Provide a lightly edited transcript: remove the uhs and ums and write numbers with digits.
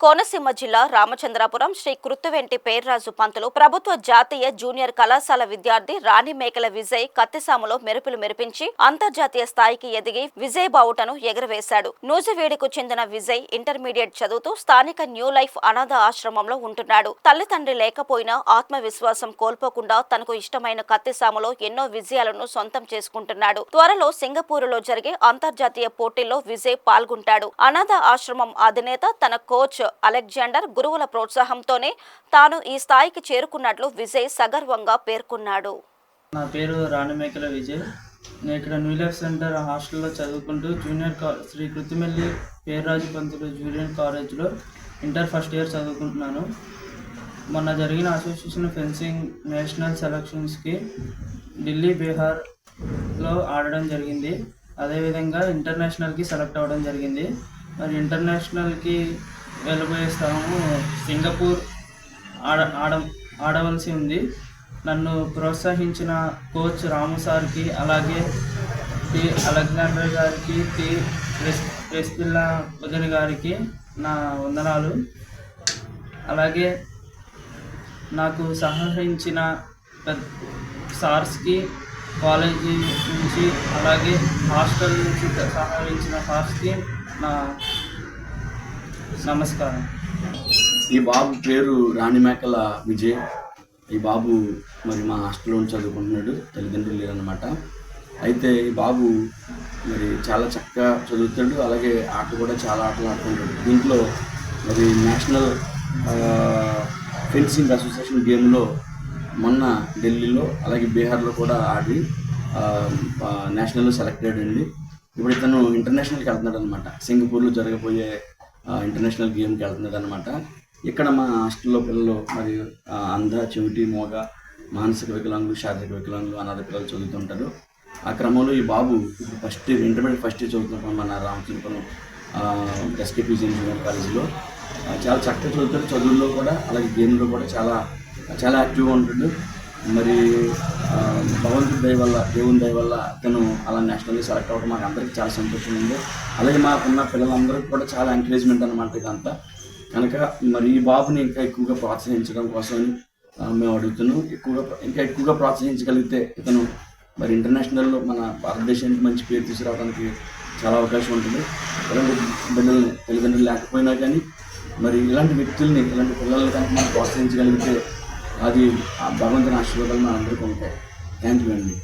కోనసీమ జిల్లా రామచంద్రాపురం శ్రీ కృత్తివెంటి పేర్రాజు పంతులు ప్రభుత్వ జాతీయ జూనియర్ కళాశాల విద్యార్థి రాణి మేకల విజయ్ కత్తిసాములో మెరుపులు మెరిపించి అంతర్జాతీయ స్థాయికి ఎదిగి విజయ్ బావుటను ఎగరవేశాడు. నూజివీడుకు చెందిన విజయ్ ఇంటర్మీడియట్ చదువుతూ స్థానిక న్యూ లైఫ్ అనాథ ఆశ్రమంలో ఉంటున్నాడు. తల్లిదండ్రి లేకపోయినా ఆత్మవిశ్వాసం కోల్పోకుండా తనకు ఇష్టమైన కత్తిసాములో ఎన్నో విజయాలను సొంతం చేసుకుంటున్నాడు. త్వరలో సింగపూరులో జరిగే అంతర్జాతీయ పోటీల్లో విజయ్ పాల్గొంటాడు. అనాథ ఆశ్రమం అధినేత తన కోచ్ అలెగ్జాండర్ గురువుల ప్రోత్సాహంతోనే తాను ఈ స్థాయికి చేరుకున్నట్లు విజయ్ సగర్వంగా పేర్కొన్నాడు. నా పేరు రాణి మేకల విజయ్. నేను ఇక్కడ న్యూ లైఫ్ సెంటర్ హాస్టల్లో చదువుకుంటూ జూనియర్ శ్రీ కృత్తివెంటి పేర్రాజు పంతులు జూనియర్ కాలేజ్లో ఇంటర్ ఫస్ట్ ఇయర్ చదువుకుంటున్నాను. మొన్న జరిగిన అసోసియేషన్ ఫెన్సింగ్ నేషనల్ సెలక్షన్స్కి ఢిల్లీ, బీహార్లో ఆడడం జరిగింది. అదేవిధంగా ఇంటర్నేషనల్కి సెలెక్ట్ అవ్వడం జరిగింది. మరి ఇంటర్నేషనల్కి వెళ్ళబోయే స్థానము సింగపూర్ ఆడవలసి ఉంది. నన్ను ప్రోత్సహించిన కోచ్ రాము సార్కి, అలాగే టి అలెగ్జాండర్ గారికి, టి రెస్పిల్లా వదిన గారికి నా వందనాలు. అలాగే నాకు సహకరించిన సార్స్కి, కాలేజీ నుంచి అలాగే హాస్టల్ నుంచి సహకరించిన సార్స్కి నా నమస్కారం. ఈ బాబు పేరు రాణి మేకల విజయ్. ఈ బాబు మరి మా హాస్టల్లో చదువుకుంటున్నాడు, తల్లిదండ్రులు లేరన్నమాట. అయితే ఈ బాబు మరి చాలా చక్కగా చదువుతాడు, అలాగే ఆట కూడా చాలా ఆటలు ఆడుతుంటాడు. దీంట్లో మరి నేషనల్ ఫెన్సింగ్ అసోసియేషన్ గేమ్లో మొన్న ఢిల్లీలో అలాగే బీహార్లో కూడా ఆడి నేషనల్లో సెలెక్ట్ అయ్యాడండి. ఇప్పుడు ఇతను ఇంటర్నేషనల్కి వెళ్తున్నాడు అనమాట. సింగపూర్లో జరగబోయే ఇంటర్నేషనల్ గేమ్కి వెళ్తున్నాడు అనమాట. ఇక్కడ మా హాస్టల్లో పిల్లలు మరి అంధ, చెవిటి, మోగ, మానసిక వికలాంగులు, శారీరక వికలాంగులు, అనాథ పిల్లలు చదువుతుంటారు. ఆ క్రమంలో ఈ బాబు ఇప్పుడు ఇంటర్మీడియట్ ఫస్ట్ ఇయర్ చదువుతున్నాం మన రామచంద్రపురం ఎస్కేపీజీ జూనియర్ కాలేజీలో. చాలా చక్కగా చదువుతాడు. చదువుల్లో కూడా అలాగే గేమ్లో కూడా చాలా చాలా యాక్టివ్గా ఉంటాడు. మరి భగవంతుడి దయ వల్ల, దేవుని దయ వల్ల అతను అలా నేషనల్గా సెలెక్ట్ అవ్వడం మాకు అందరికీ చాలా సంతోషంగా ఉంది. అలాగే మాకున్న పిల్లలందరికీ కూడా చాలా ఎంకరేజ్మెంట్ అనమాట ఇదంతా. కనుక మరి ఈ బాబుని ఇంకా ఎక్కువగా ప్రోత్సహించడం కోసమని మేము అడుగుతున్నాం. ఇంకా ఎక్కువగా ప్రోత్సహించగలిగితే ఇతను మరి ఇంటర్నేషనల్లో మన భారతదేశానికి మంచి పేరు తీసుకురావడానికి చాలా అవకాశం ఉంటుంది. ఇలాంటి బిడ్డల్ని తల్లిదండ్రులు లేకపోయినా కానీ మరి ఇలాంటి వ్యక్తుల్ని, ఇలాంటి పిల్లల్ని కనుక మనం ప్రోత్సహించగలిగితే అది భగవంతుని ఆశీర్వాదాలు మన అందరికీ ఉంటాయి. థ్యాంక్ యూ అండి.